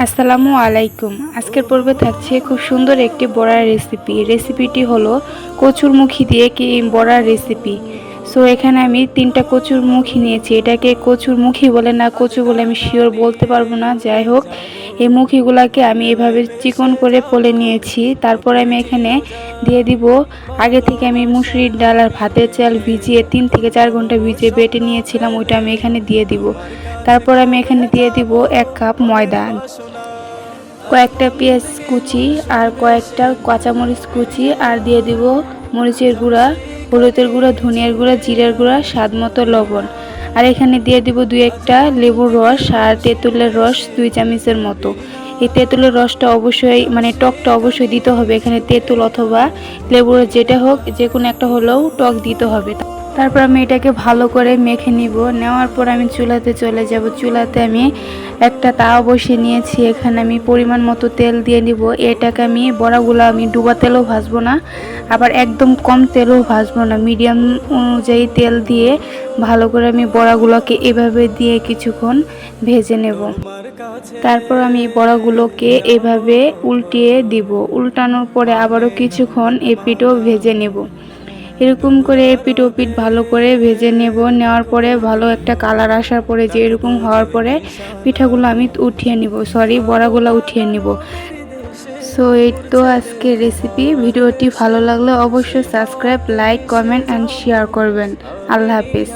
আসসালামু আলাইকুম। আজকের পর্বে থাকছে খুব সুন্দর একটি বড়ার রেসিপি। রেসিপিটি হলো কচুরমুখী দিয়ে কি বড়ার রেসিপি। সো এখানে আমি 3টা কচুরমুখী নিয়েছি। এটাকে কচুরমুখী বলে না কচু বলে আমি শিওর বলতে পারবো না। যাই হোক, এই মুখীগুলাকে আমি এভাবে চিকন করে পলে নিয়েছি। তারপর আমি এখানে দিয়ে দিব, আগে থেকে আমি মুসুরির ডাল আর ভাতের চাল ভিজিয়ে 3 থেকে 4 ঘন্টা ভিজিয়ে বেটে নিয়েছিলাম, ওইটা আমি এখানে দিয়ে দিব। তারপর আমি এখানে দিয়ে দিব 1 কাপ ময়দা, কয়েকটা পেঁয়াজ কুচি আর কয়েকটা কাঁচামরিচ কুচি, আর দিয়ে দিব মরিচের গুঁড়া, হলুদের গুঁড়া, ধনিয়ার গুঁড়া, জিরার গুঁড়া, স্বাদ মতো লবণ। আর এখানে দিয়ে দিব 2-1টা লেবুর রস আর তেঁতুলের রস 2 চামচের মতো। এই তেঁতুলের রসটা অবশ্যই টকটা অবশ্যই দিতে হবে। এখানে তেঁতুল অথবা লেবুর যেটা হোক, যে কোনো একটা হলেও টক দিতে হবে। তারপর আমি এটাকে ভালো করে মেখে নিব। নেওয়ার পর আমি চুলাতে চলে যাব। চুলাতে আমি একটা তাওয়া বসিয়ে নিয়েছি। এখানে আমি পরিমাণ মতো তেল দিয়ে নিব। এটাকে আমি বড়াগুলো আমি ডুবা তেলও ভাজবো না, আবার একদম কম তেলও ভাজবো না, মিডিয়াম অনুযায়ী তেল দিয়ে ভালো করে আমি বড়াগুলোকে এভাবে দিয়ে কিছুক্ষণ ভেজে নেব। তারপর আমি বড়াগুলোকে এভাবে উল্টিয়ে দিব। উল্টানোর পরে আবারও কিছুক্ষণ এপিঠও ভেজে নেব। এরকম করে এপিঠ ওপিঠ ভালো করে ভেজে নেব। নেওয়ার পরে ভালো একটা কালার আসার পরে, যে এরকম হওয়ার পরে পিঠাগুলো আমি উঠিয়ে নিব, বড়াগুলো উঠিয়ে নিব। সো এই তো আজকের রেসিপি। ভিডিওটি ভালো লাগলে অবশ্যই subscribe, like, comment and share করবেন। আল্লাহ হাফেজ।